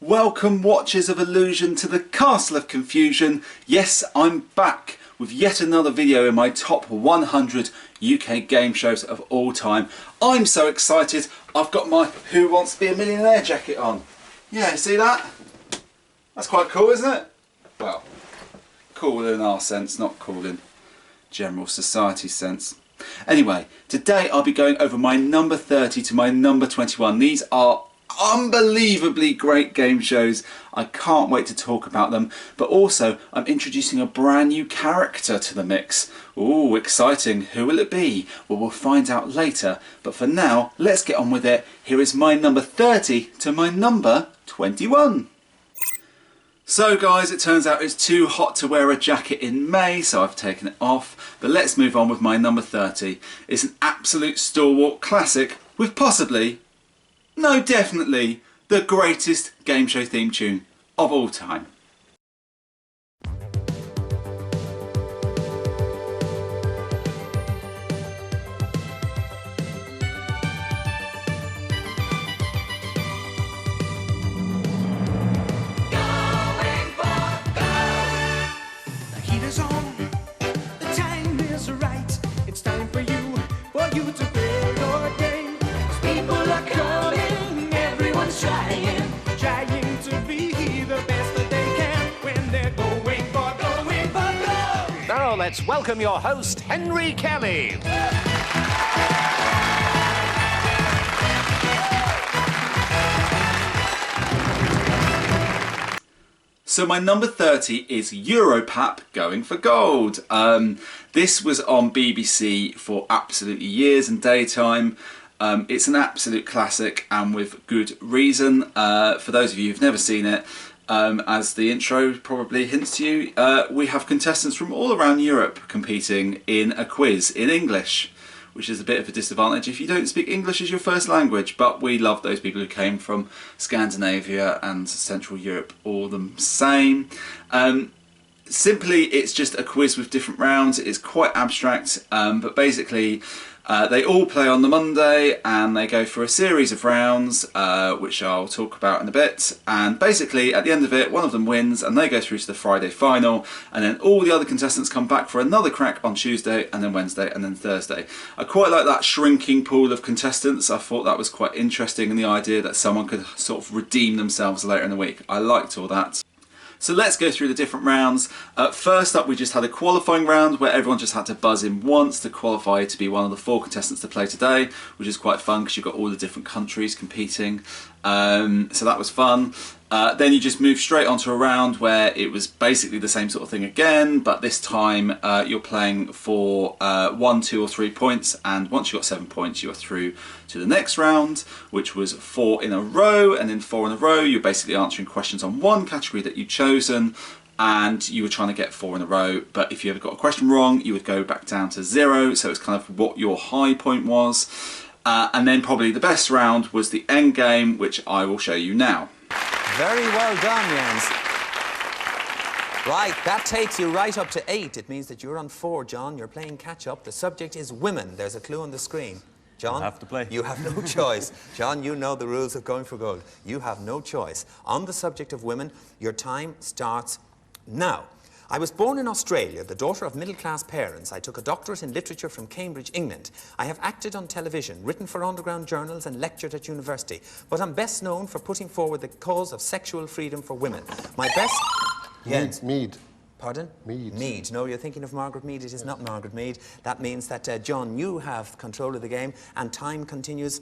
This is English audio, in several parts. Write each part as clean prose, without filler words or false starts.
Welcome watchers of Illusion to the Castle of Confusion. Yes, I'm back with yet another video in my top 100 UK game shows of all time. I'm so excited, I've got my Who Wants to Be a Millionaire jacket on. Yeah, see that? That's quite cool, isn't it? Well, cool in our sense, not cool in general society sense. Anyway, today I'll be going over my number 30 to my number 21. These are unbelievably great game shows. I can't wait to talk about them, but also I'm introducing a brand new character to the mix. Ooh, exciting. Who will it be? Well, we'll find out later, but for now let's get on with it. Here is my number 30 to my number 21. So guys, it turns out it's too hot to wear a jacket in May, so I've taken it off. But let's move on with my number 30. It's an absolute stalwart classic with possibly, no, definitely, the greatest game show theme tune of all time. Let's welcome your host, Henry Kelly. So my number 30 is Europap Going for Gold. This was on BBC for absolutely years in daytime. It's an absolute classic and with good reason. For those of you who've never seen it, as the intro probably hints to you, we have contestants from all around Europe competing in a quiz in English, which is a bit of a disadvantage if you don't speak English as your first language, but we love those people who came from Scandinavia and Central Europe all the same. Simply, it's just a quiz with different rounds. It's quite abstract, but basically they all play on the Monday and they go through a series of rounds, which I'll talk about in a bit, and basically at the end of it one of them wins and they go through to the Friday final, and then all the other contestants come back for another crack on Tuesday and then Wednesday and then Thursday. I quite like that shrinking pool of contestants. I thought that was quite interesting, and the idea that someone could sort of redeem themselves later in the week. I liked all that. So let's go through the different rounds. First up, we just had a qualifying round where everyone just had to buzz in once to qualify to be one of the 4 contestants to play today, which is quite fun because you've got all the different countries competing. So that was fun. Then you just move straight onto a round where it was basically the same sort of thing again, but this time you're playing for 1, 2 or 3 points, and once you got 7 points you are through to the next round, which was 4 in a row, and in 4 in a row you're basically answering questions on one category that you'd chosen, and you were trying to get 4 in a row, but if you ever got a question wrong you would go back down to 0, so it's kind of what your high point was. And then probably the best round was the end game, which I will show you now. Very well done, Jens. Right, that takes you right up to 8. It means that you're on 4, John. You're playing catch-up. The subject is women. There's a clue on the screen. John, you have to play. You have no choice. John, you know the rules of Going for Gold. You have no choice. On the subject of women, your time starts now. I was born in Australia, the daughter of middle-class parents. I took a doctorate in literature from Cambridge, England. I have acted on television, written for underground journals and lectured at university. But I'm best known for putting forward the cause of sexual freedom for women. My best... Yes. Mead. Pardon? Mead. Mead. No, you're thinking of Margaret Mead. It is not Margaret Mead. That means that, John, you have control of the game and time continues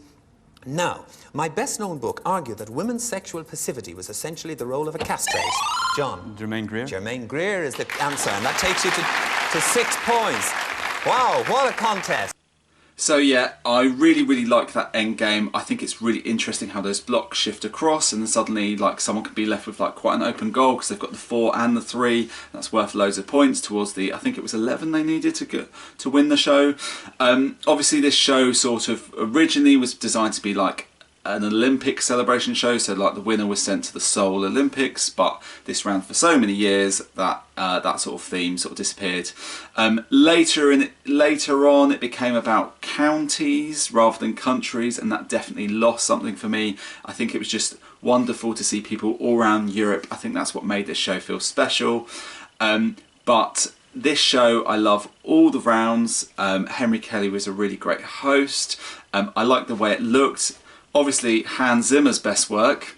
now. My best-known book argued that women's sexual passivity was essentially the role of a castrate. John. Germaine Greer. Germaine Greer is the answer, and that takes you to 6 points. Wow, what a contest. So yeah, I really like that end game. I think it's really interesting how those blocks shift across, and then suddenly like someone could be left with like quite an open goal because they've got the 4 and the 3. That's worth loads of points towards the, I think it was 11 they needed to win the show. Obviously this show sort of originally was designed to be like an Olympic celebration show, so like the winner was sent to the Seoul Olympics, but this ran for so many years that that sort of theme sort of disappeared. Later on it became about counties rather than countries, and that definitely lost something for me. I think it was just wonderful to see people all around Europe. I think that's what made this show feel special. But this show, I love all the rounds. Henry Kelly was a really great host. I liked the way it looked. Obviously, Hans Zimmer's best work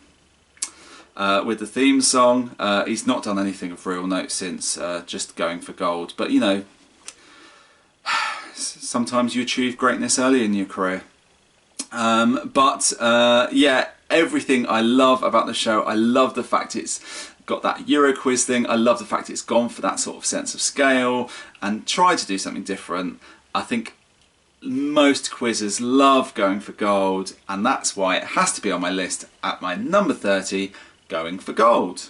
with the theme song. He's not done anything of real note since just Going for Gold. But, you know, sometimes you achieve greatness early in your career. Yeah, everything I love about the show. I love the fact it's got that Euro quiz thing. I love the fact it's gone for that sort of sense of scale and tried to do something different. I think most quizzes love Going for Gold, and that's why it has to be on my list at my number 30, Going for Gold.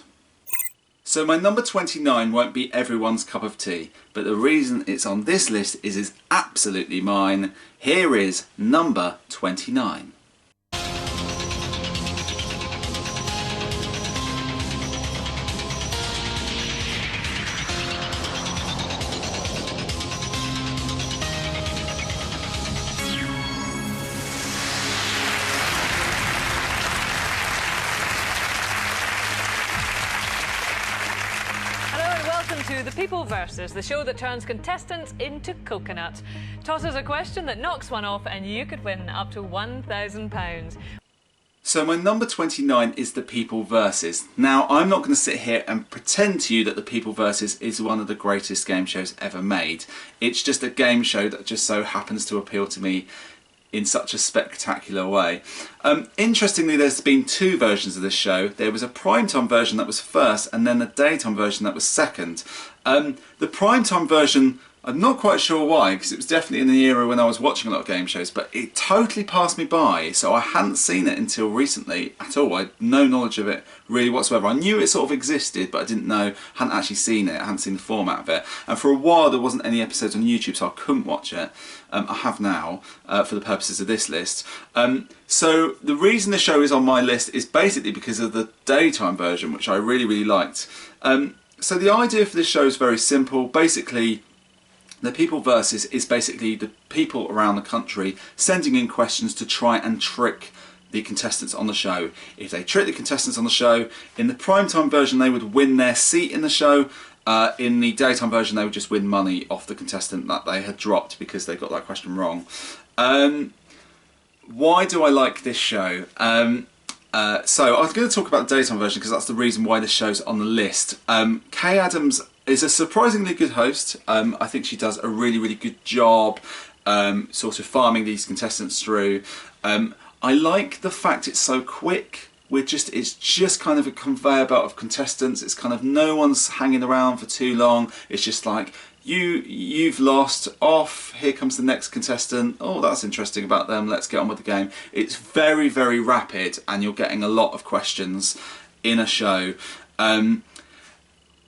So my number 29 won't be everyone's cup of tea, but the reason it's on this list is it's absolutely mine. Here is number 29. To The People Versus, the show that turns contestants into coconuts. Toss us a question that knocks one off and you could win up to £1,000. So my number 29 is The People Versus. Now, I'm not going to sit here and pretend to you that The People Versus is one of the greatest game shows ever made. It's just a game show that just so happens to appeal to me in such a spectacular way. Interestingly, there's been two versions of this show. There was a primetime version that was first, and then a daytime version that was second. The primetime version, I'm not quite sure why, because it was definitely in the era when I was watching a lot of game shows, but it totally passed me by, so I hadn't seen it until recently at all. I had no knowledge of it really whatsoever. I knew it sort of existed, but I didn't know, hadn't actually seen it, I hadn't seen the format of it. And for a while there wasn't any episodes on YouTube, so I couldn't watch it. I have now, for the purposes of this list. So the reason the show is on my list is basically because of the daytime version, which I really, really liked. So the idea for this show is very simple. Basically, The People Versus is basically the people around the country sending in questions to try and trick the contestants on the show. If they trick the contestants on the show, in the primetime version they would win their seat in the show. In the daytime version they would just win money off the contestant that they had dropped because they got that question wrong. Why do I like this show? So I was going to talk about the daytime version because that's the reason why this show's on the list. Kay Adams is a surprisingly good host. I think she does a really, really good job sort of farming these contestants through. I like the fact it's so quick. It's just kind of a conveyor belt of contestants. It's kind of no one's hanging around for too long. It's just like, you've lost, off, here comes the next contestant. Oh, that's interesting about them, let's get on with the game. It's very, very rapid and you're getting a lot of questions in a show.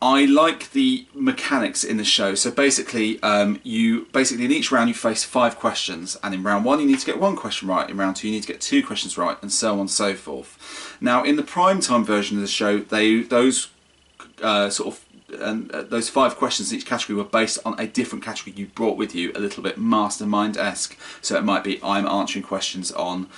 I like the mechanics in the show. So basically, in each round you face 5 questions, and in round 1 you need to get 1 question right, in round 2 you need to get 2 questions right, and so on and so forth. Now, in the primetime version of the show, those 5 questions in each category were based on a different category you brought with you, a little bit mastermind-esque. So it might be, I'm answering questions on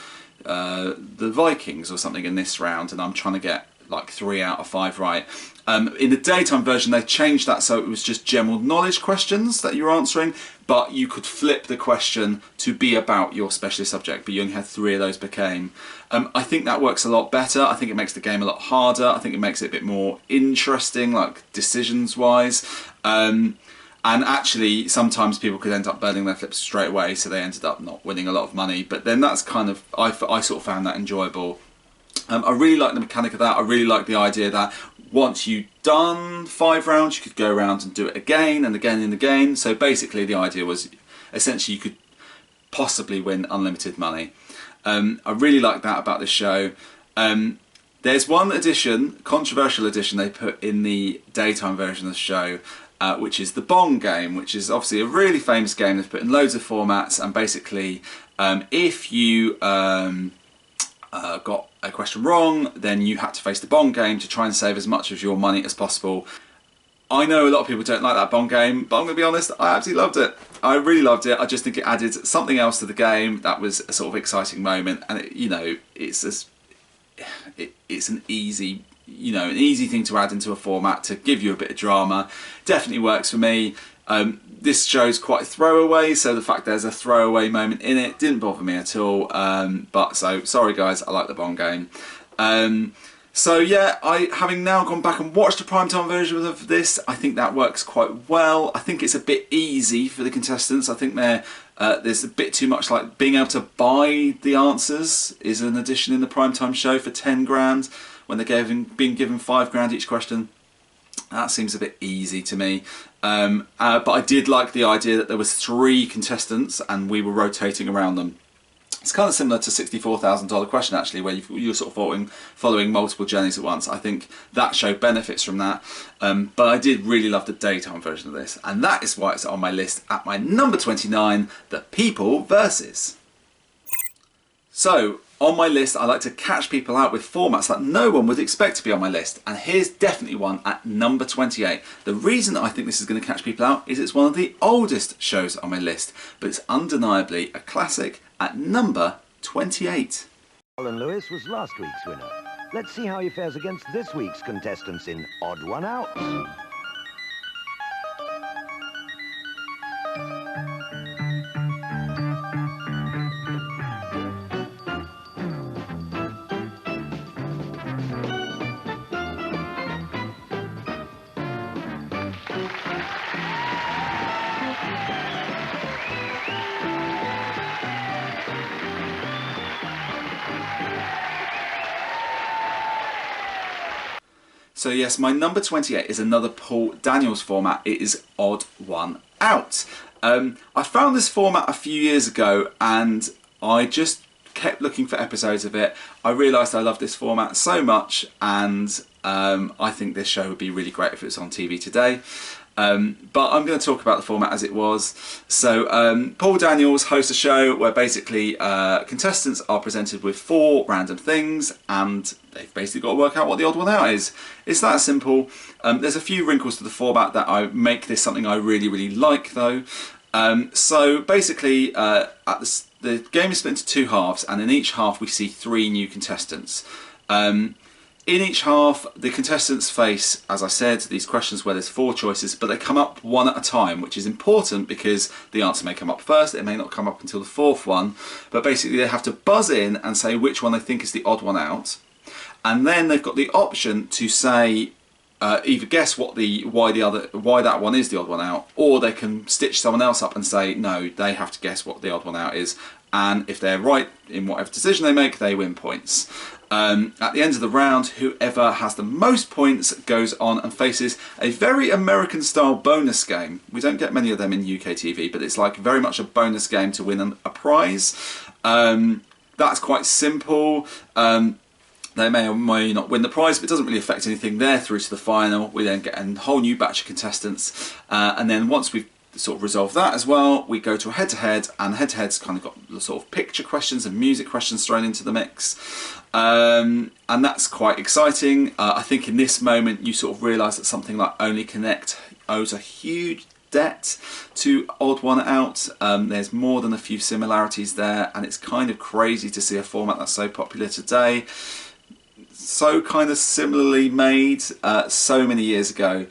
the Vikings or something in this round, and I'm trying to get like 3 out of 5 right. In the daytime version they changed that so it was just general knowledge questions that you're answering, but you could flip the question to be about your specialist subject, but you only had 3 of those per game. I think that works a lot better. I think it makes the game a lot harder. I think it makes it a bit more interesting, like decisions wise. And actually sometimes people could end up burning their flips straight away, so they ended up not winning a lot of money, but then that's kind of, I sort of found that enjoyable. I really like the mechanic of that. I really like the idea that once you've done 5 rounds, you could go around and do it again and again and again. So basically the idea was essentially you could possibly win unlimited money. I really like that about this show. There's one addition, controversial addition they put in the daytime version of the show, which is the Bong game, which is obviously a really famous game. They've put in loads of formats, and basically if you got a question wrong, then you had to face the Bong game to try and save as much of your money as possible. I know a lot of people don't like that Bong game, but I'm going to be honest, I absolutely loved it. I really loved it. I just think it added something else to the game that was a sort of exciting moment, and it, you know, it's it's an easy, an easy thing to add into a format to give you a bit of drama. Definitely works for me. This show's quite throwaway, so the fact there's a throwaway moment in it didn't bother me at all. But so sorry guys, I like the Bond game. So yeah, having now gone back and watched the primetime version of this, I think that works quite well. I think it's a bit easy for the contestants. I think there's a bit too much, like being able to buy the answers is an addition in the primetime show for 10 grand when they're being given 5 grand each question. That seems a bit easy to me. But I did like the idea that there was 3 contestants and we were rotating around them. It's kind of similar to $64,000 question actually, where you're sort of following multiple journeys at once. I think that show benefits from that. But I did really love the daytime version of this, and that is why it's on my list at my number 29, The People Versus. So on my list, I like to catch people out with formats that no one would expect to be on my list, and here's definitely one at number 28. The reason I think this is going to catch people out is it's one of the oldest shows on my list, but it's undeniably a classic at number 28. Alan Lewis was last week's winner. Let's see how he fares against this week's contestants in Odd One Out. So yes, my number 28 is another Paul Daniels format. It is Odd One Out. I found this format a few years ago and I just kept looking for episodes of it. I realised I love this format so much, and I think this show would be really great if it was on TV today. But I'm going to talk about the format as it was. So Paul Daniels hosts a show where basically contestants are presented with 4 random things and they've basically got to work out what the odd one out is. It's that simple. There's a few wrinkles to the format that make this something I really, really like though. So basically the game is split into 2 halves, and in each half we see 3 new contestants. In each half, the contestants face, as I said, these questions where there's 4 choices, but they come up one at a time, which is important because the answer may come up first, it may not come up until the 4th one, but basically they have to buzz in and say which one they think is the odd one out, and then they've got the option to say either guess why that one is the odd one out, or they can stitch someone else up and say no, they have to guess what the odd one out is, and if they're right in whatever decision they make, they win points. At the end of the round, whoever has the most points goes on and faces a very American style bonus game. We don't get many of them in UK TV, but it's like very much a bonus game to win a prize. That's quite simple. They may or may not win the prize, but it doesn't really affect anything. They're through to the final. We then get a whole new batch of contestants, and then once we've sort of resolved that as well, we go to a head-to-head, and head-to-head's kind of got the sort of picture questions and music questions thrown into the mix, and that's quite exciting. I think in this moment you sort of realise that something like Only Connect owes a huge debt to Odd One Out. There's more than a few similarities there, and it's kind of crazy to see a format that's so popular today, so kind of similarly made so many years ago.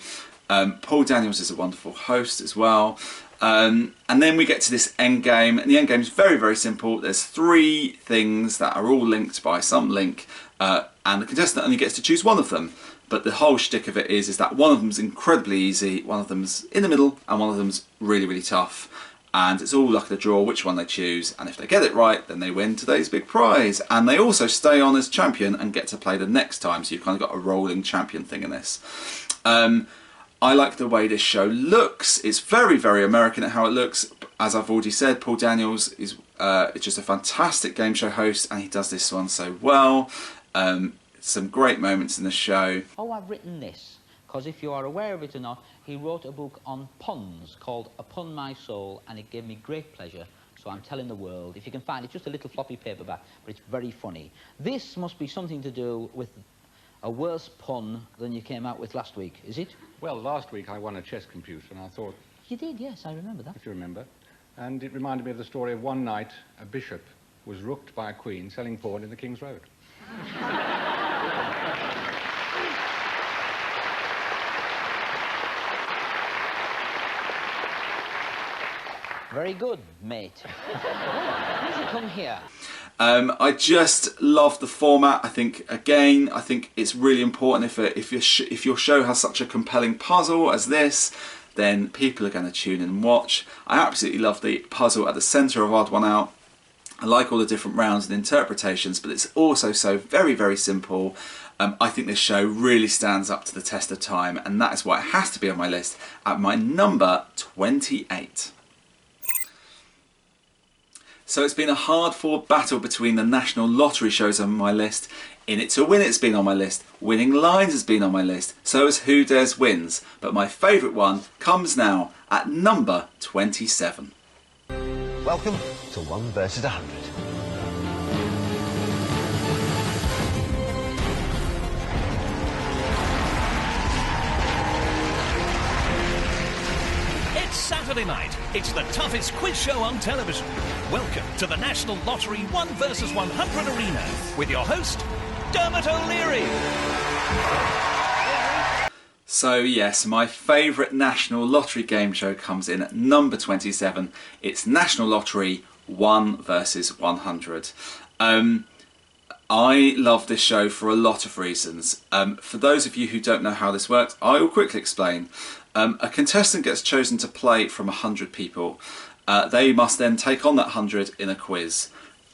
Paul Daniels is a wonderful host as well. And then we get to this end game, and the end game is very, very simple. There's 3 things that are all linked by some link, and the contestant only gets to choose one of them. But the whole shtick of it is that one of them's incredibly easy, one of them's in the middle, and one of them's really, really tough. And it's all luck of the draw which one they choose, and if they get it right, then they win today's big prize. And they also stay on as champion and get to play the next time, so you've kind of got a rolling champion thing in this. I like the way this show looks. It's very, very American at how it looks. As I've already said, Paul Daniels is just a fantastic game show host, and he does this one so well. Some great moments in the show. Oh, I've written this, because if you are aware of it or not, he wrote a book on puns called Upon My Soul, and it gave me great pleasure, so I'm telling the world. If you can find it, just a little floppy paperback, but it's very funny. This must be something to do with a worse pun than you came out with last week, is it? Well, last week I won a chess computer, and I thought... You did, yes, I remember that. If you remember. And it reminded me of the story of one night a bishop was rooked by a queen selling porn in the King's Road. Very good, mate. Why does he come here? I just love the format. I think it's really important if your show has such a compelling puzzle as this, then people are going to tune in and watch. I absolutely love the puzzle at the centre of Odd One Out. I like all the different rounds and interpretations, but it's also so very, very simple. I think this show really stands up to the test of time, and that is why it has to be on my list at my number 28. So it's been a hard-fought battle between the National Lottery shows on my list. In It to Win It's been on my list. Winning Lines has been on my list. So has Who Dares Wins. But my favourite one comes now at number 27. Welcome to 1 versus 100. It's Saturday night. It's the toughest quiz show on television. Welcome to the National Lottery 1 versus 100 arena with your host, Dermot O'Leary. So yes, my favourite National Lottery game show comes in at number 27. It's National Lottery 1 versus 100. I love this show for a lot of reasons. For those of you who don't know how this works, I will quickly explain. A contestant gets chosen to play from 100 people. They must then take on that 100 in a quiz.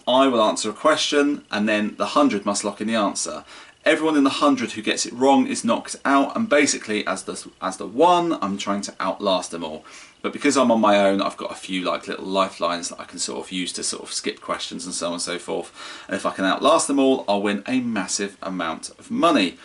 I will answer a question and then the 100 must lock in the answer. Everyone in the 100 who gets it wrong is knocked out, and basically as the one, I'm trying to outlast them all. But because I'm on my own, I've got a few like little lifelines that I can sort of use to sort of skip questions and so on and so forth. And if I can outlast them all, I'll win a massive amount of money.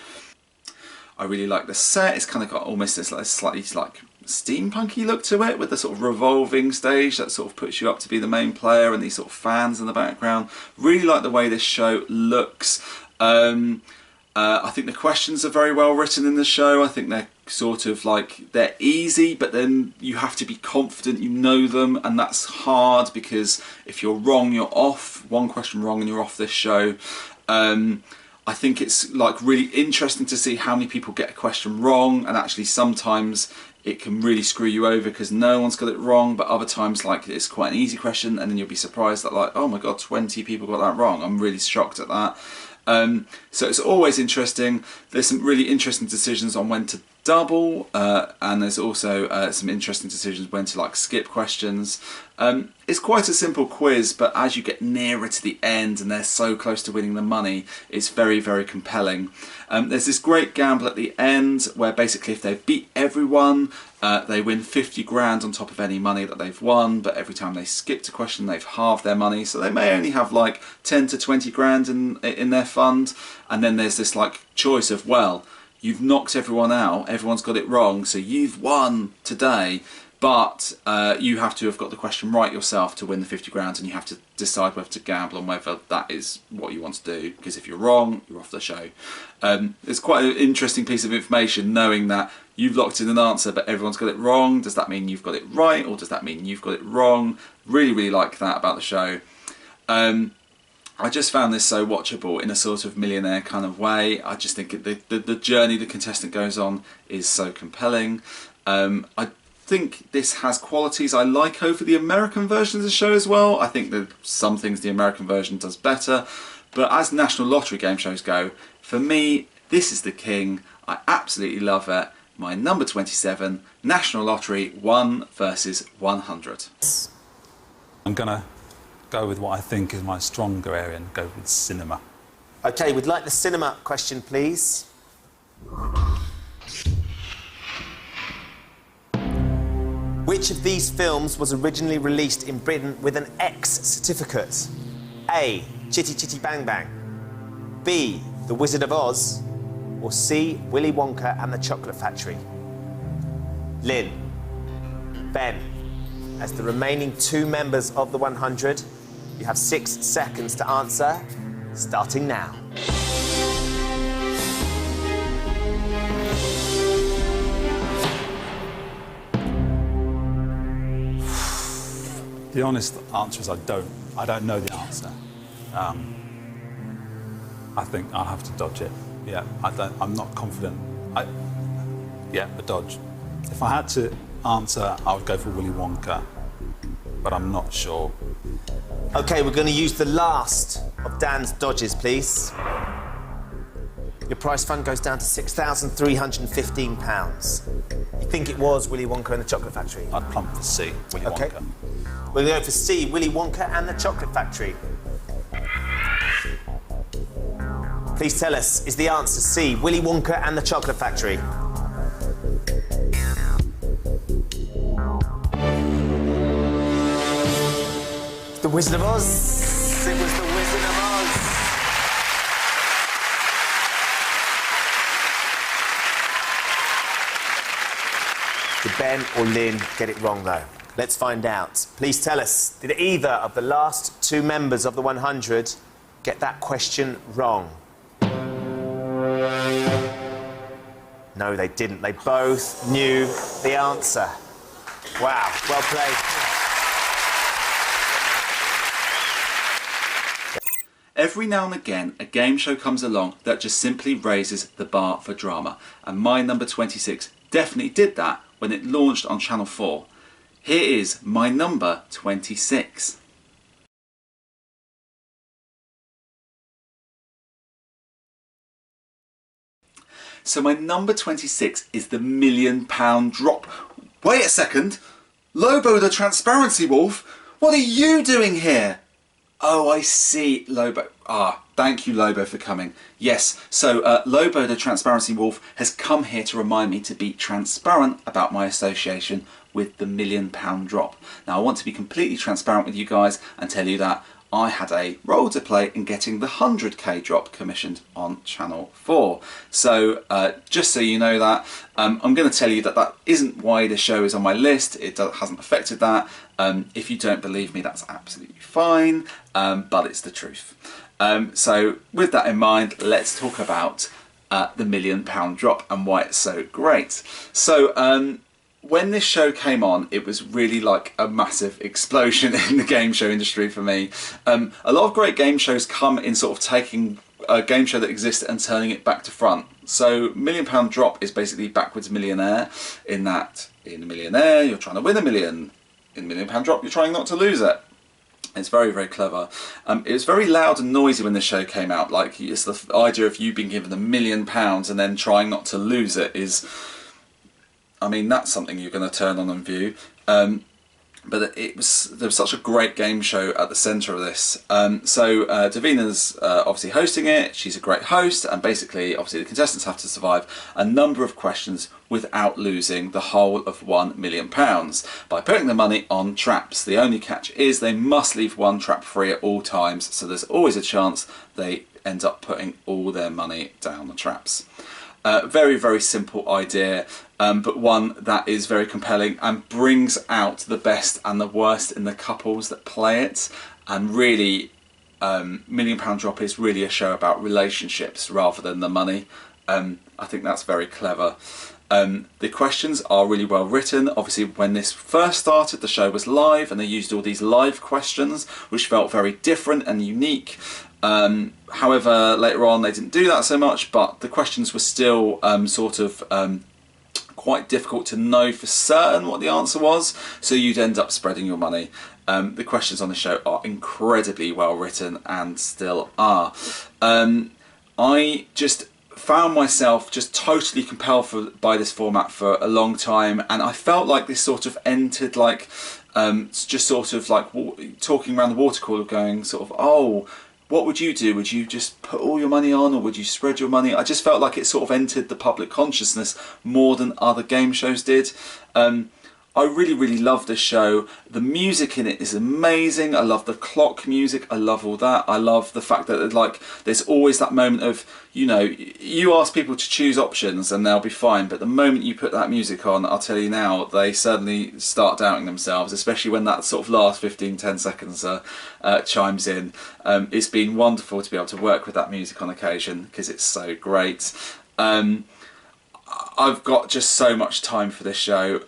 I really like the set. It's kind of got almost this like slightly like steampunky look to it, with the sort of revolving stage that sort of puts you up to be the main player and these sort of fans in the background. Really like the way this show looks. I think the questions are very well written in the show. I think they're sort of like, they're easy, but then you have to be confident you know them, and that's hard because if you're wrong, you're off. One question wrong and you're off this show. I think it's like really interesting to see how many people get a question wrong, and actually sometimes it can really screw you over because no one's got it wrong, but other times like it's quite an easy question and then you'll be surprised that like, oh my god, 20 people got that wrong. I'm really shocked at that. So it's always interesting. There's some really interesting decisions on when to double, and there's also some interesting decisions when to like skip questions. It's quite a simple quiz, but as you get nearer to the end and they're so close to winning the money, it's very, very compelling. There's this great gamble at the end where basically if they beat everyone, they win 50 grand on top of any money that they've won, but every time they skipped a question they've halved their money, so they may only have like 10 to 20 grand in their fund. And then there's this like choice of, well, you've knocked everyone out, everyone's got it wrong, so you've won today, but you have to have got the question right yourself to win the 50 grand, and you have to decide whether to gamble on whether that is what you want to do, because if you're wrong, you're off the show. It's quite an interesting piece of information knowing that you've locked in an answer but everyone's got it wrong. Does that mean you've got it right, or does that mean you've got it wrong? Really, really like that about the show. I just found this so watchable in a sort of millionaire kind of way. I just think the journey the contestant goes on is so compelling. I think this has qualities I like over the American version of the show as well. I think that some things the American version does better, but as National Lottery game shows go, for me, this is the king. I absolutely love it. My number 27, National Lottery 1 versus 100. I'm gonna go with what I think is my stronger area and go with cinema. Okay, we'd like the cinema question, please. Which of these films was originally released in Britain with an X certificate? A. Chitty Chitty Bang Bang. B. The Wizard of Oz. Or C. Willy Wonka and the Chocolate Factory. Lynn. Ben. As the remaining 2 members of the 100, you have 6 seconds to answer, starting now. The honest answer is I don't know the answer. I think I'll have to dodge it. Yeah, I'm not confident. Yeah, a dodge. If I had to answer, I would go for Willy Wonka. but I'm not sure. OK, we're going to use the last of Dan's dodges, please. Your prize fund goes down to £6,315. You think it was Willy Wonka and the Chocolate Factory? I'd plump for C, Willy Wonka. We're going to go for C, Willy Wonka and the Chocolate Factory. Please tell us, is the answer C, Willy Wonka and the Chocolate Factory? The Wizard of Oz. It was the Wizard of Oz. Did Ben or Lynn get it wrong, though? Let's find out. Please tell us, did either of the last two members of the 100 get that question wrong? No, they didn't. They both knew the answer. Wow, well played. Every now and again, a game show comes along that just simply raises the bar for drama, and my number 26 definitely did that when it launched on Channel 4. Here is my number 26. So my number 26 is the £1 million drop. Wait a second! Lobo the Transparency Wolf? What are you doing here? Oh, I see, Lobo. Thank you, Lobo, for coming. Yes, so Lobo the Transparency Wolf has come here to remind me to be transparent about my association with the £1 million drop. Now, I want to be completely transparent with you guys and tell you that I had a role to play in getting the 100k drop commissioned on Channel 4. So just so you know that, I'm going to tell you that that isn't why the show is on my list. It hasn't affected that. If you don't believe me, that's absolutely fine, but it's the truth. So with that in mind, let's talk about the £1 million drop and why it's so great. So when this show came on, it was really like a massive explosion in the game show industry for me. A lot of great game shows come in sort of taking a game show that exists and turning it back to front. So £1 million drop is basically backwards millionaire, in that in a millionaire you're trying to win $1 million. In £1 million drop you're trying not to lose it. It's very, very clever. It was very loud and noisy when the show came out. Like, it's the idea of you being given £1 million and then trying not to lose it is, I mean, that's something you're going to turn on and view. But there was such a great game show at the centre of this. So Davina's obviously hosting it. She's a great host, and basically, obviously, the contestants have to survive a number of questions without losing the whole of £1 million by putting the money on traps. The only catch is they must leave one trap free at all times, so there's always a chance they end up putting all their money down the traps. Very, very simple idea, but one that is very compelling and brings out the best and the worst in the couples that play it. And really, £1 million drop is really a show about relationships rather than the money. I think that's very clever. The questions are really well written. Obviously, when this first started, the show was live and they used all these live questions, which felt very different and unique. However, later on they didn't do that so much, but the questions were still quite difficult to know for certain what the answer was, so you'd end up spreading your money. The questions on the show are incredibly well written and still are. I just found myself just totally compelled by this format for a long time, and I felt like this sort of entered like just sort of like talking around the water cooler, going sort of, oh, what would you do? Would you just put all your money on, or would you spread your money? I just felt like it sort of entered the public consciousness more than other game shows did. I really, really love this show. The music in it is amazing. I love the clock music. I love all that. I love the fact that like there's always that moment of, you know, you ask people to choose options and they'll be fine, but the moment you put that music on, I'll tell you now, they suddenly start doubting themselves, especially when that sort of last 15-10 seconds chimes in. It's been wonderful to be able to work with that music on occasion because it's so great. I've got just so much time for this show.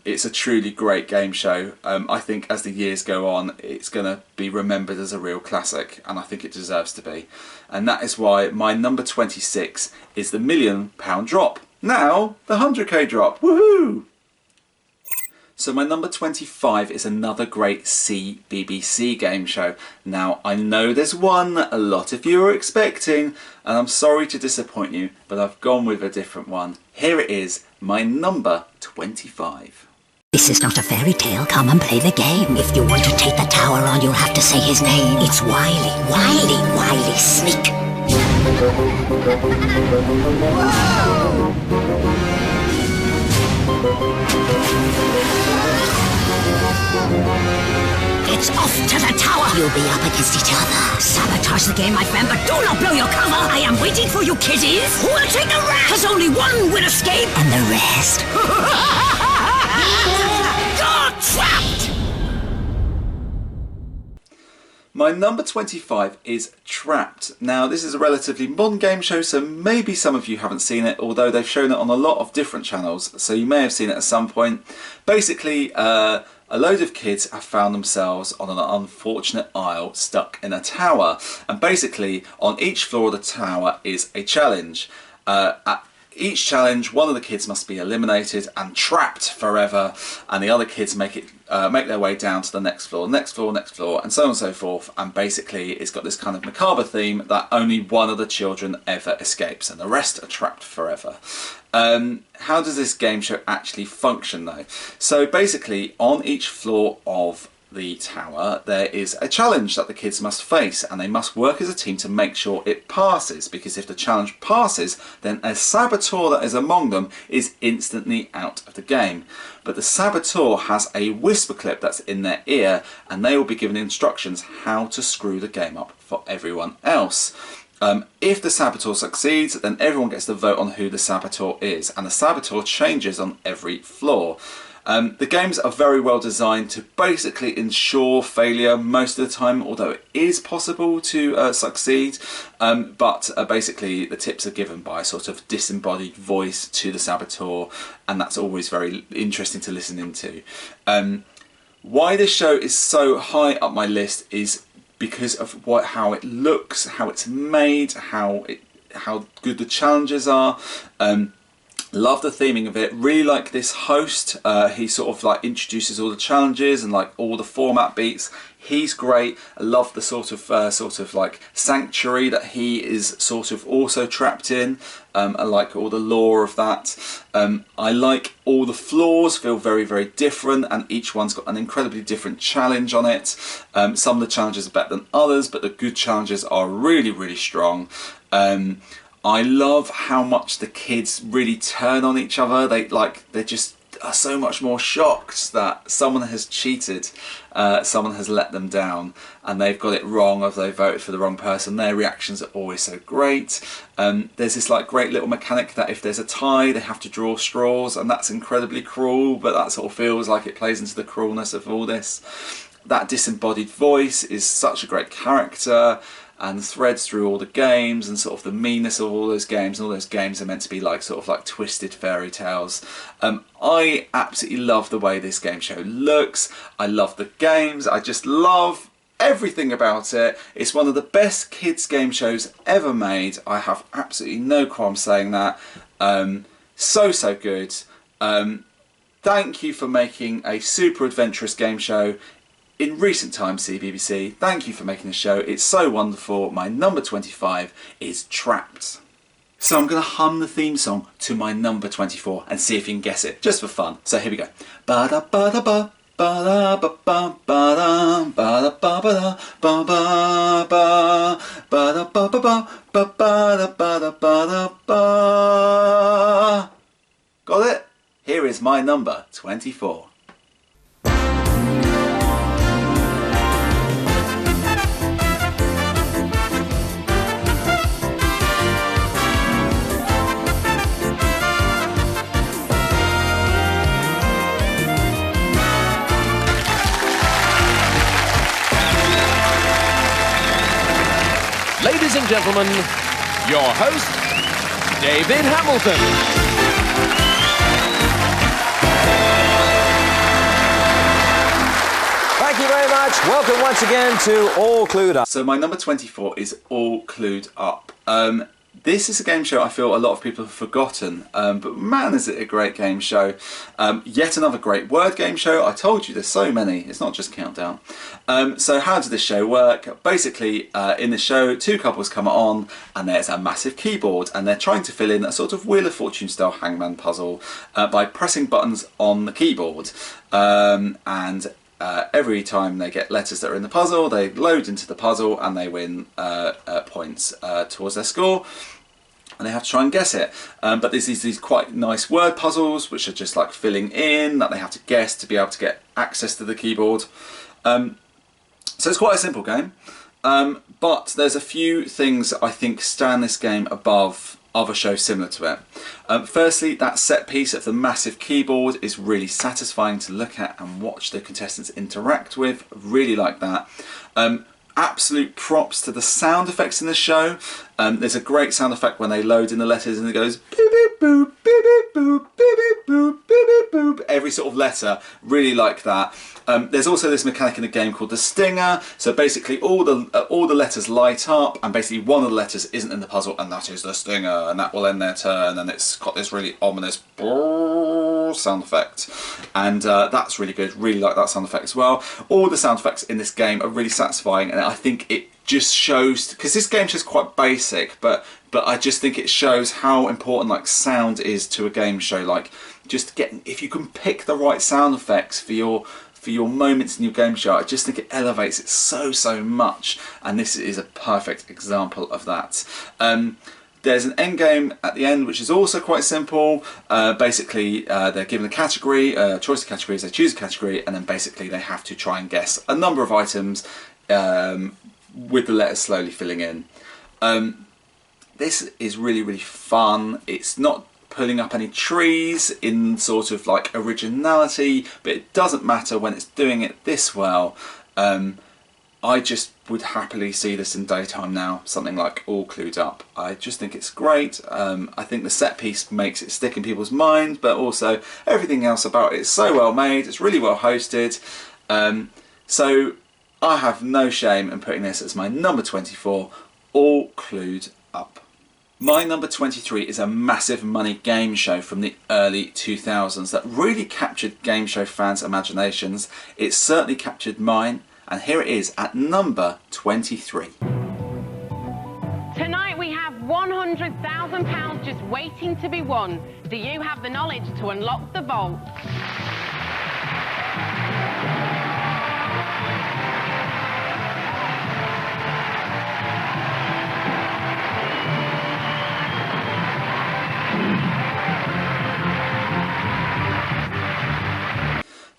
It's a truly great game show. I think as the years go on, it's going to be remembered as a real classic, and I think it deserves to be. And that is why my number 26 is the £1 million drop. Now, the 100k drop. Woohoo! So my number 25 is another great CBBC game show. Now, I know there's one that a lot of you are expecting, and I'm sorry to disappoint you, but I've gone with a different one. Here it is, my number 25. This is not a fairy tale. Come and play the game. If you want to take the tower on, you'll have to say his name. It's Wily, Wily, Wily Sneak. It's off to the tower. You'll be up against each other. Sabotage the game, my friend, but do not blow your cover. I am waiting for you, kiddies. Who will take the rest? Because only one will escape, and the rest. You're trapped! My number 25 is Trapped. Now, this is a relatively modern game show, so maybe some of you haven't seen it, although they've shown it on a lot of different channels, so you may have seen it at some point. Basically, a load of kids have found themselves on an unfortunate isle stuck in a tower, and basically on each floor of the tower is a challenge. At each challenge, one of the kids must be eliminated and trapped forever, and the other kids make their way down to the next floor, next floor, next floor, and so on and so forth. And basically, it's got this kind of macabre theme that only one of the children ever escapes, and the rest are trapped forever. How does this game show actually function, though? So basically, on each floor of the tower, there is a challenge that the kids must face, and they must work as a team to make sure it passes, because if the challenge passes, then a saboteur that is among them is instantly out of the game. But the saboteur has a whisper clip that's in their ear, and they will be given instructions how to screw the game up for everyone else. If the saboteur succeeds, then everyone gets to vote on who the saboteur is, and the saboteur changes on every floor. The games are very well designed to basically ensure failure most of the time, although it is possible to succeed, but basically the tips are given by a sort of disembodied voice to the saboteur, and that's always very interesting to listen into. Why this show is so high up my list is because of how it looks, how it's made, how good the challenges are. Love the theming of it. Really like this host. He sort of like introduces all the challenges and like all the format beats. He's great. I love the sort of like sanctuary that he is sort of also trapped in. I like all the lore of that. I like all the floors feel very, very different, and each one's got an incredibly different challenge on it. Some of the challenges are better than others, but the good challenges are really, really strong. I love how much the kids really turn on each other. They just are so much more shocked that someone has cheated, someone has let them down, and they've got it wrong, or they voted for the wrong person. Their reactions are always so great. There's this like great little mechanic that if there's a tie, they have to draw straws, and that's incredibly cruel, but that sort of feels like it plays into the cruelness of all this. That disembodied voice is such a great character, and threads through all the games, and sort of the meanness of all those games, and all those games are meant to be like sort of like twisted fairy tales. I absolutely love the way this game show looks. I love the games. I just love everything about it. It's one of the best kids game shows ever made. I have absolutely no qualm saying that. So good. Thank you for making a super adventurous game show in recent times, CBBC. Thank you for making the show. It's so wonderful. My number 25 is Trapped. So I'm going to hum the theme song to my number 24 and see if you can guess it, just for fun. So here we go. Ba-da-ba-da-ba, ba-da-ba-ba, ba-da, ba-da-ba-ba-da, ba-ba-ba, ba-da-ba-ba-ba, ba-ba-da-ba-da-ba-da-ba. Got it? Here is my number 24. Ladies and gentlemen, your host, David Hamilton. Thank you very much. Welcome once again to All Clued Up. So my number 24 is All Clued Up. This is a game show I feel a lot of people have forgotten, but man is it a great game show. Yet another great word game show. I told you there's so many, it's not just Countdown. So how does this show work? Basically, in the show, two couples come on and there's a massive keyboard and they're trying to fill in a sort of Wheel of Fortune style hangman puzzle by pressing buttons on the keyboard. Every time they get letters that are in the puzzle, they load into the puzzle and they win points towards their score. And they have to try and guess it. But there's these quite nice word puzzles which are just like filling in that they have to guess to be able to get access to the keyboard. So it's quite a simple game. But there's a few things that I think stand this game above other shows similar to it. Firstly, that set piece of the massive keyboard is really satisfying to look at and watch the contestants interact with. Really like that. Absolute props to the sound effects in the show. There's a great sound effect when they load in the letters and it goes beep beep boop, beep beep boop, beep beep boop, beep beep boop. Every sort of letter, really like that. There's also this mechanic in the game called the stinger. So basically all the letters light up and basically one of the letters isn't in the puzzle and that is the stinger and that will end their turn and it's got this really ominous sound effect. And that's really good, really like that sound effect as well. All the sound effects in this game are really satisfying and I think it just shows, because this game is quite basic, but I just think it shows how important like sound is to a game show. Like just getting, if you can pick the right sound effects for your moments in your game show, I just think it elevates it so much, and this is a perfect example of that. There's an end game at the end which is also quite simple. Basically they're given a category, choice of categories, they choose a category and then basically they have to try and guess a number of items with the letters slowly filling in. This is really fun. It's not pulling up any trees in sort of like originality, but it doesn't matter when it's doing it this well. I just would happily see this in daytime now, something like All Clued Up. I just think it's great. I think the set piece makes it stick in people's minds, but also everything else about it is so well made, it's really well hosted. So I have no shame in putting this as my number 24, All Clued Up. My number 23 is a massive money game show from the early 2000s that really captured game show fans' imaginations. It certainly captured mine, and here it is at number 23. Tonight we have £100,000 just waiting to be won. Do you have the knowledge to unlock the vault?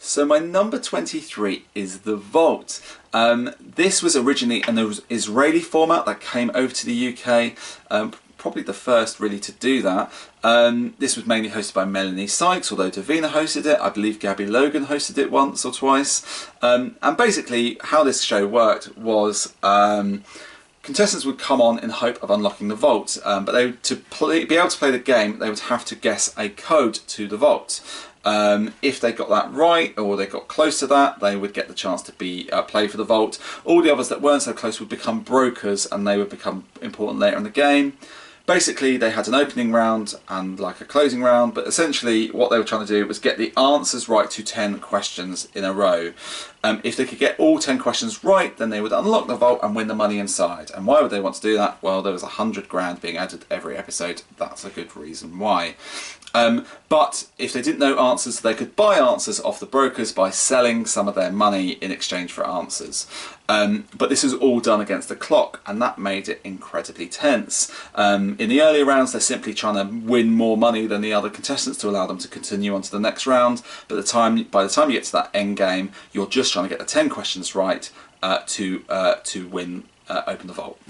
So my number 23 is The Vault. This was originally an Israeli format that came over to the UK, probably the first really to do that. This was mainly hosted by Melanie Sykes, although Davina hosted it. I believe Gabby Logan hosted it once or twice. And basically how this show worked was contestants would come on in the hope of unlocking the vault, but to be able to play the game they would have to guess a code to the vault. If they got that right or they got close to that, they would get the chance to play for the vault. All the others that weren't so close would become brokers and they would become important later in the game. Basically they had an opening round and like a closing round, but essentially what they were trying to do was get the answers right to 10 questions in a row. If they could get all 10 questions right, then they would unlock the vault and win the money inside. And why would they want to do that? Well, there was 100 grand being added every episode. That's a good reason why. But if they didn't know answers, they could buy answers off the brokers by selling some of their money in exchange for answers. But this was all done against the clock, and that made it incredibly tense. In the earlier rounds, they're simply trying to win more money than the other contestants to allow them to continue on to the next round. But by the time you get to that end game, you're just trying to get the 10 questions right to win, open the vault.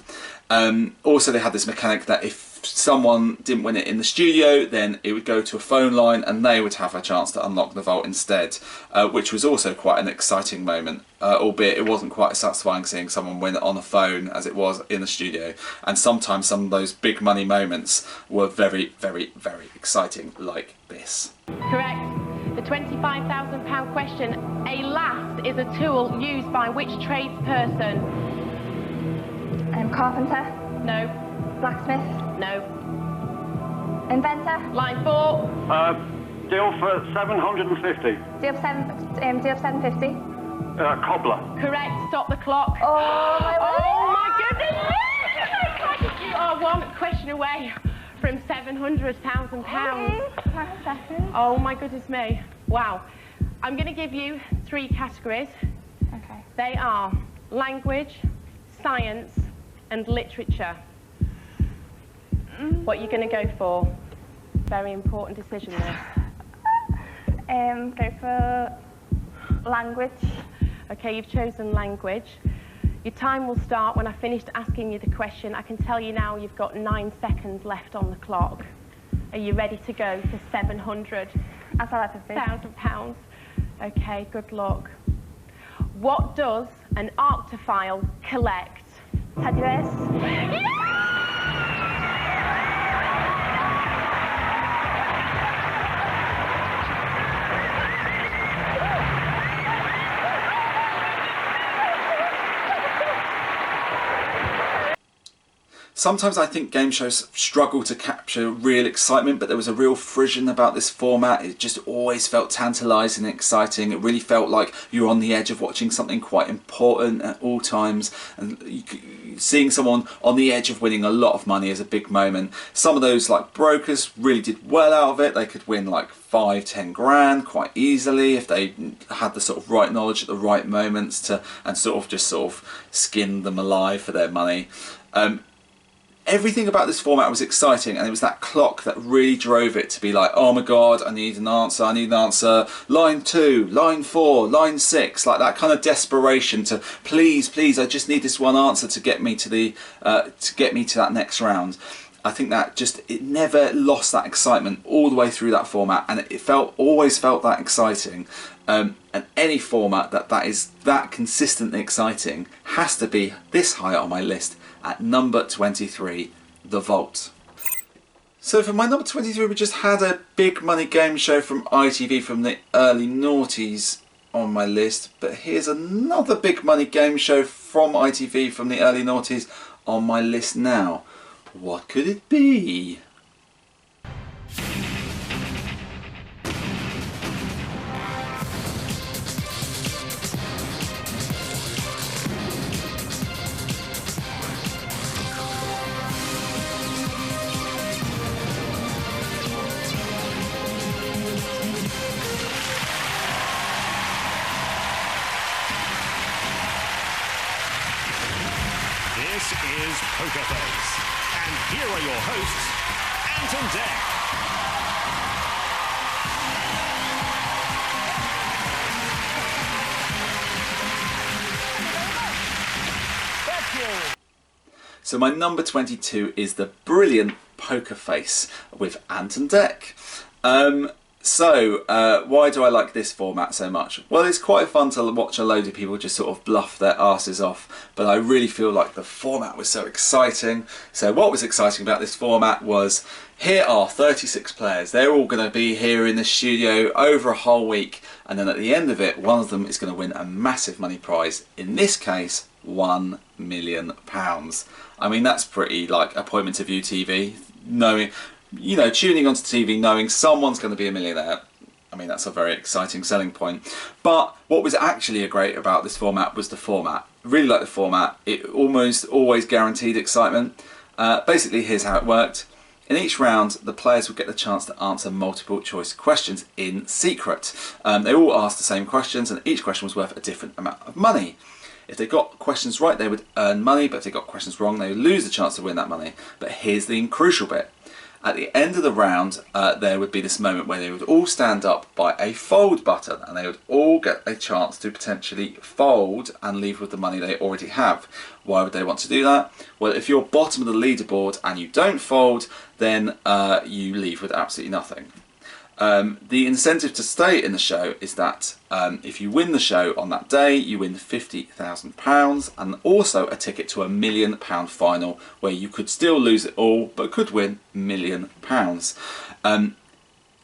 Also, they had this mechanic that if someone didn't win it in the studio, then it would go to a phone line and they would have a chance to unlock the vault instead, which was also quite an exciting moment, albeit it wasn't quite as satisfying seeing someone win it on a phone as it was in the studio. And sometimes some of those big money moments were very exciting, like this. Correct. The £25,000 question, a lath is a tool used by which tradesperson? Carpenter? No. Blacksmith? No. Inventor. Line 4. Deal for 750. Deal for 750. Cobbler. Correct. Stop the clock. Oh my goodness! You are one question away from £700,000. Oh my goodness me. Wow. I'm going to give you 3 categories. Okay. They are language, science, and literature. What are you going to go for? Very important decision there. Go for language. Okay, you've chosen language. Your time will start when I finished asking you the question. I can tell you now you've got 9 seconds left on the clock. Are you ready to go for £700,000? Okay, good luck. What does an arctophile collect? Teddy bears. Sometimes I think game shows struggle to capture real excitement, but there was a real frisson about this format. It just always felt tantalising and exciting. It really felt like you were on the edge of watching something quite important at all times, and seeing someone on the edge of winning a lot of money is a big moment. Some of those like brokers really did well out of it. They could win like 5-10 grand quite easily if they had the sort of right knowledge at the right moments to, and sort of skin them alive for their money. Everything about this format was exciting, and it was that clock that really drove it to be like, oh my god, I need an answer, line 2, line 4, line 6, like that kind of desperation to please, I just need this one answer to get me to the to that next round. I think that it never lost that excitement all the way through that format, and it always felt that exciting. And any format that is that consistently exciting has to be this high on my list at number 23, The Vault. So for my number 23, we just had a big money game show from ITV from the early noughties on my list, but here's another big money game show from ITV from the early noughties on my list now. What could it be? This is Poker Face, and here are your hosts, Ant and Dec. Thank you. So my number 22 is the brilliant Poker Face with Ant and Dec. Why do I like this format so much? Well, it's quite fun to watch a load of people just sort of bluff their asses off, but I really feel like the format was so exciting. So what was exciting about this format was, here are 36 players. They're all going to be here in the studio over a whole week, and then at the end of it, one of them is going to win a massive money prize. In this case, £1 million. I mean, that's pretty like appointment to view TV, knowing, you know, tuning onto TV knowing someone's going to be a millionaire. I mean, that's a very exciting selling point. But what was actually great about this format was the format. Really like the format. It almost always guaranteed excitement. Basically, here's how it worked. In each round, the players would get the chance to answer multiple choice questions in secret. They all asked the same questions, and each question was worth a different amount of money. If they got questions right, they would earn money, but if they got questions wrong, they would lose the chance to win that money. But here's the crucial bit. At the end of the round, there would be this moment where they would all stand up by a fold button, and they would all get a chance to potentially fold and leave with the money they already have. Why would they want to do that? Well, if you're bottom of the leaderboard and you don't fold, then you leave with absolutely nothing. The incentive to stay in the show is that if you win the show on that day, you win £50,000 and also a ticket to £1 million final, where you could still lose it all but could win £1 million.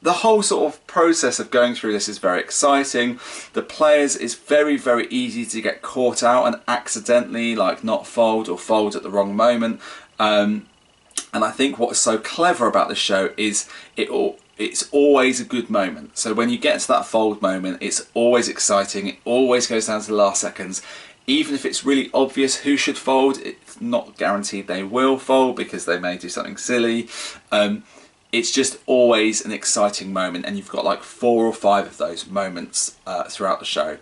The whole sort of process of going through this is very exciting. The players is very, very easy to get caught out and accidentally like not fold or fold at the wrong moment. And I think what's so clever about the show is it's always a good moment. So when you get to that fold moment, it's always exciting. It always goes down to the last seconds. Even if it's really obvious who should fold, it's not guaranteed they will fold because they may do something silly. It's just always an exciting moment, and you've got like 4 or 5 of those moments throughout the show.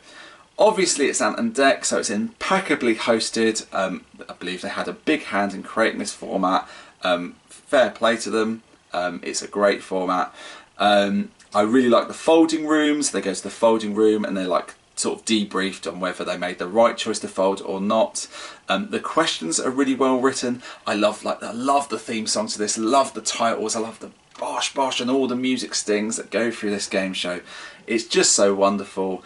Obviously it's Ant and Dec, so it's impeccably hosted. I believe they had a big hand in creating this format. Fair play to them. It's a great format. I really like the folding rooms. They go to the folding room and they're like sort of debriefed on whether they made the right choice to fold or not. The questions are really well written. I love the theme song to this. Love the titles. I love the bosh bosh and all the music stings that go through this game show. It's just so wonderful.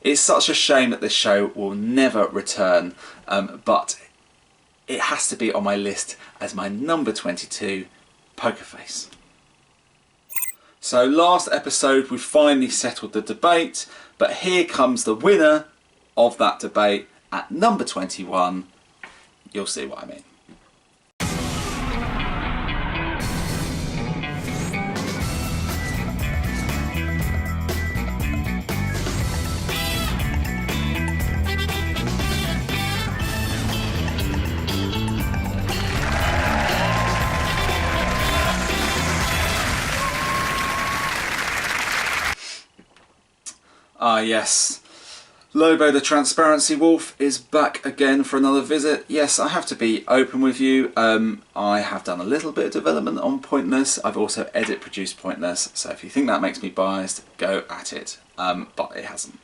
It's such a shame that this show will never return, but it has to be on my list as my number 22, Poker Face. So last episode we finally settled the debate, but here comes the winner of that debate at number 21. You'll see what I mean. Ah yes, Lobo the Transparency Wolf is back again for another visit. Yes, I have to be open with you. I have done a little bit of development on Pointless. I've also edit produced Pointless, so if you think that makes me biased, go at it. But it hasn't.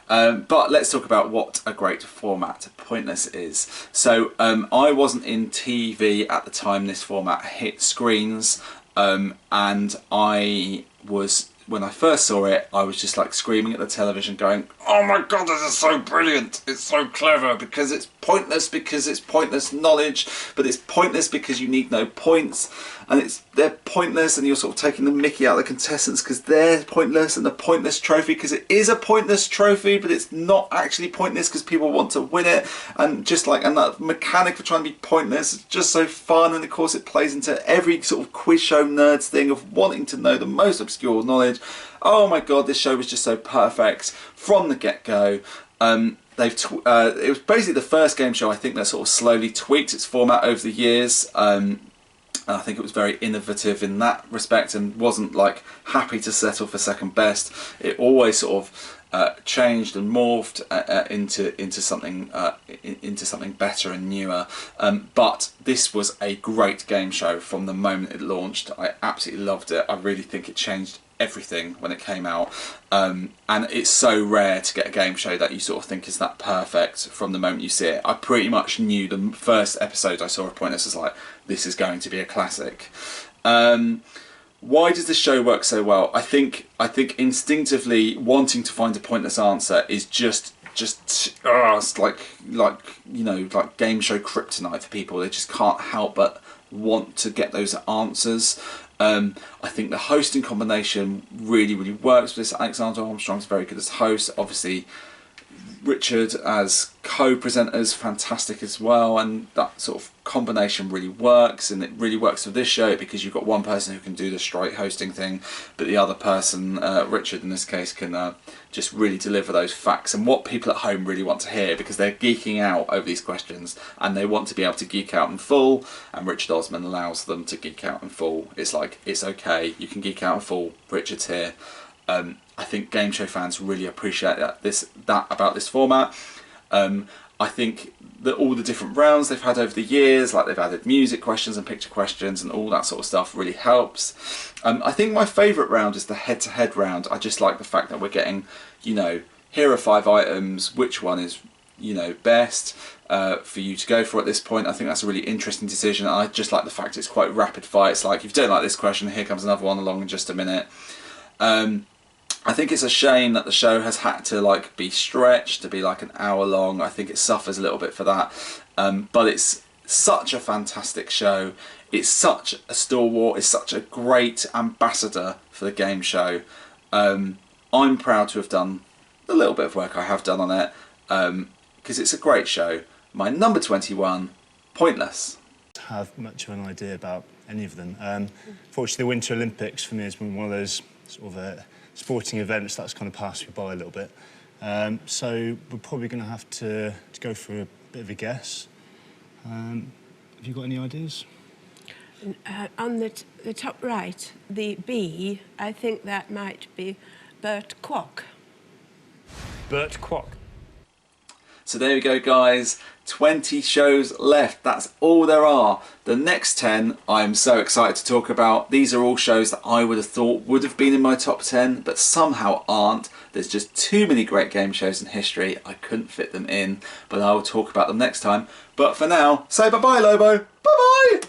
But let's talk about what a great format Pointless is. So I wasn't in TV at the time this format hit screens, and I was, when I first saw it, I was just like screaming at the television going, oh my god, this is so brilliant, it's so clever, because it's pointless knowledge, but it's pointless because you need no points, and they're pointless, and you're sort of taking the mickey out of the contestants because they're pointless, and the pointless trophy because it is a pointless trophy, but it's not actually pointless because people want to win it, and that mechanic for trying to be pointless is just so fun, and of course it plays into every sort of quiz show nerds thing of wanting to know the most obscure knowledge. Oh my god, this show was just so perfect from the get-go. It was basically the first game show I think that sort of slowly tweaked its format over the years. And I think it was very innovative in that respect and wasn't like happy to settle for second best. It always sort of changed and morphed into something better and newer. But this was a great game show from the moment it launched. I absolutely loved it. I really think it changed everything when it came out, and it's so rare to get a game show that you sort of think is that perfect from the moment you see it. I pretty much knew the first episode I saw of Pointless was like, this is going to be a classic. Why does this show work so well? I think instinctively wanting to find a pointless answer is just it's like game show kryptonite for people. They just can't help but want to get those answers. I think the hosting combination really works for this. Alexander Armstrong's very good as host. Obviously Richard as co-presenters, fantastic as well, and that sort of combination really works, and it really works for this show because you've got one person who can do the straight hosting thing, but the other person, Richard in this case, can just really deliver those facts and what people at home really want to hear, because they're geeking out over these questions and they want to be able to geek out in full, and Richard Osman allows them to geek out in full. It's like, it's okay, you can geek out in full, Richard's here. I think game show fans really appreciate that about this format. I think that all the different rounds they've had over the years, like they've added music questions and picture questions and all that sort of stuff, really helps. I think my favourite round is the head-to-head round. I just like the fact that we're getting, here are 5 items, which one is, best for you to go for at this point. I think that's a really interesting decision. I just like the fact it's quite rapid fire. It's like, if you don't like this question, here comes another one along in just a minute. I think it's a shame that the show has had to be stretched to be like an hour long. I think it suffers a little bit for that, but it's such a fantastic show. It's such a stalwart. It's such a great ambassador for the game show. I'm proud to have done the little bit of work I have done on it, because it's a great show. My number 21, Pointless. have much of an idea about any of them. Fortunately, the Winter Olympics for me has been one of those sort of sporting events that's kind of passed me by a little bit. So we're probably going to have to go for a bit of a guess. Have you got any ideas? On the top right, the B, I think that might be Bert Kwok. Bert Kwok. So there we go, guys. 20 shows left. That's all there are. The next 10 I'm so excited to talk about. These are all shows that I would have thought would have been in my top 10, but somehow aren't. There's just too many great game shows in history. I couldn't fit them in, but I will talk about them next time. But for now, say bye-bye, Lobo. Bye-bye!